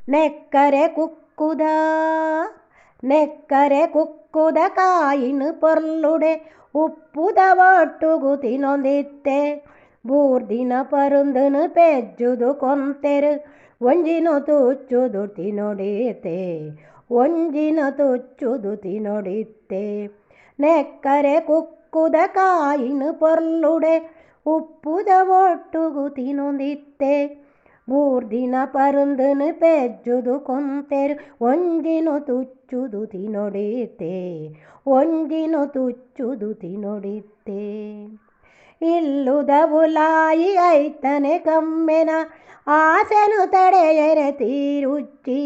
ನೆಕ್ಕರೆ ಕುಕ್ಕುದ ನೆಕ್ಕರೆ ಕುಕ್ಕುದ ಕಾಯಿನ ಪೊರ್ಲುಡೆ ಉಪ್ಪುದ ಒಟ್ಟುಗು ತಿನೊಂದಿತ್ತೆ ಬೂರ್ದಿನ ಪರುಂದನು ಪೆಜ್ಜುದು ಕೊಂತೆರು ಒಂಜಿನ ತುಚ್ಚುದು ತಿನೊಡಿತೆ ಒಂಜಿನ ತುಚ್ಚುದು ತಿನೊಡಿತ್ತೆ ನೆಕ್ಕರೆ ಕುಕ್ಕುದ ಕಾಯಿನ ಪೊರ್ಲುಡೆ ಉಪ್ಪುದ ಒಟ್ಟುಗು ತಿನೊಂದಿತ್ತೆ ಬೂರ್ದಿನ ಪರುಂದನು ಪೆಜ್ಜುದು ಕೊಂತೆರು ಒಂಜಿನ ತುಚ್ಚುದು ತಿನೊಡಿತೆ ಒಂಜಿನ ತುಚ್ಚುದು ತಿನೊಡಿತ್ತೆ ಇಲ್ಲುದ ಉಲಾಯಿ ಐತನೆ ಕಮ್ಮೆನ ಆಸೆನು ತಡೆಯರೆ ತೀರುಚ್ಚಿ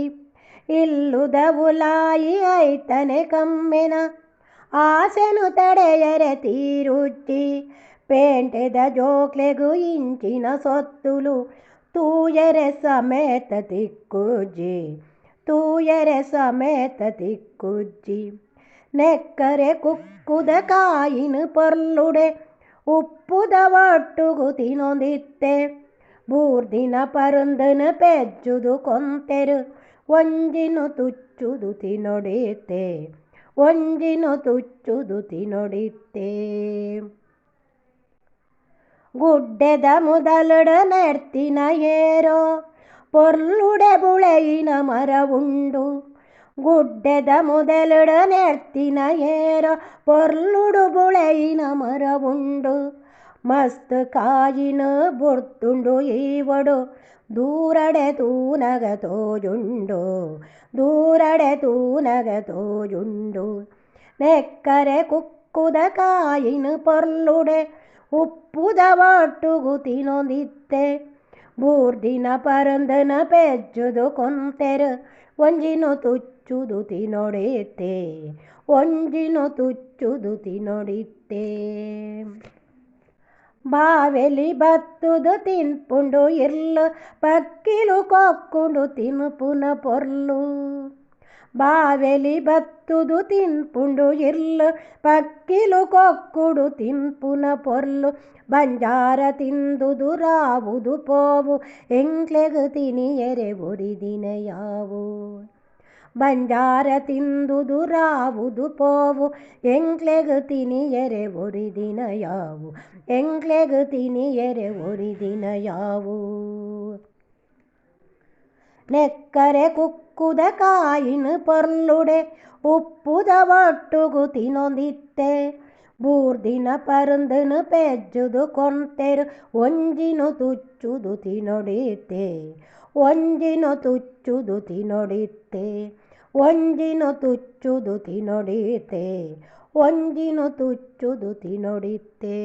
ಇಲ್ಲುದ ಉಲಾಯಿ ಐತನೆ ಕಮ್ಮೆನ ಆಸೆನು ತಡೆಯರೆ ತೀರುಚ್ಚಿ ಪೇಂಟೆದ ಜೋಕ್ಲೆಗು ಇಂಚಿನ ಸೊತ್ತುಲು ತೂಯರೆ ಸಮೇತ ತಿಕ್ಕುಜ್ಜಿ ತೂಯರೆ ಸಮೇತ ತಿಕ್ಕುಜ್ಜಿ ನೆಕ್ಕರೆ ಕುಕ್ಕುದ ಕಾಯಿನ ಪೊರ್ಲುಡೆ ಉಪ್ಪುದ ಒಟ್ಟುಗು ತಿನೊಂದಿತ್ತೆ ಬೂರ್ದಿನ ಪರುಂದನು ಪೆಜ್ಜುದು ಕೊಂತೆರು ಒಂಜಿನ ತುಚ್ಚುದು ತಿನೊಡಿತೆ ಒಂಜಿನ ತುಚ್ಚುದು ತಿನೊಡಿತ್ತೆ ಗುಡ್ಡೆದ ಮುದಲುಡ ನೆರ್ತಿನ ಏರೋ ಪೊರ್ಲುಡೆ ಬುಳೆಯಿನ ಮರ ಉಂಡು ಗುಡ್ಡೆದ ಮುದಲುಡ ನೆರ್ತಿನ ಏರೋ ಪೊರ್ಲುಡು ಬುಳೆಯಿನ ಮರ ಉಂಡು ಮಸ್ತ್ ಕಾಯಿನ ಬುರ್ತುಂಡು ಈವಡು ದೂರಡೆ ತೂನಗ ತೋಜುಂಡು ದೂರಡೆ ತೂನಗ ತೋಜುಂಡು ನೆಕ್ಕರೆ ಕುಕ್ಕುದ ಕಾಯಿನ ಪೊರ್ಲುಡೆ ಉಪ್ಪುದ ಒಟ್ಟುಗು ತಿನೊಂದಿತ್ತೆ ಬೂರ್ದಿನ ಪರುಂದನ ಪೆಜ್ಜುದು ಕೊಂತೆರು ಒಂಜಿನ ತುಚ್ಚುದು ತಿನೊಡಿತೆ ಒಂಜಿನ ತುಚ್ಚುದು ತಿನೊಡಿತ್ತೆ ಬಾವೆಲಿ ಬತ್ತುದು ತಿನ್ಪುಂಡು ಇರ್ಲು ಪಕ್ಕಿಲು ಕೊಕ್ಕುಂಡು ತಿನ್ಪುನ ಪೊರ್ಲು ಬಾವೆಲಿ ಬತ್ತುದು ತಿನ್ಪುಂಡು ಇರ್ಲು ಪಕ್ಕಿಲು ಕೊಕ್ಕುಡು ತಿನ್ಪುನ ಪೊರ್ಲು ಬಂಜಾರ ತಿಂದುದು ರಾವುದು ಪೋವು ಎಂಕ್ಲೆಗು ತಿನಿಯರೆ ಒರಿದಿನ ಯಾವು ಬಂಜಾರ ತಿಂದುದು ರಾವುದು ಪೋವು ಎಂಕ್ಲೆಗು ತಿನಿಯರೆ ಒರಿದಿನ ಯಾವು ಎಂಕ್ಲೆಗು ತಿನಿಯರೆ ಒರಿದಿನ ಯಾವು ನೆಕ್ಕರೆ ಕುಕ್ಕುದ ಕಾಯಿನ ಪೊರ್ಲುಡೆ ಉಪ್ಪುದ ಒಟ್ಟುಗು ತಿನೊಂದಿತ್ತೆ ಬೂರ್ದಿನ ಪರುಂದನು ಪೆಜ್ಜುದು ಕೊಂತೆರು ಒಂಜಿನ ತುಚ್ಚುದು ತಿನೊಡಿತೆ ಒಂಜಿನ ತುಚ್ಚುದು ತಿನೊಡಿತ್ತೆ ಒಂಜಿನ ತುಚ್ಚುದು ತಿನೊಡಿತೆ ಒಂಜಿನ ತುಚ್ಚುದು ತಿನೊಡಿತ್ತೆ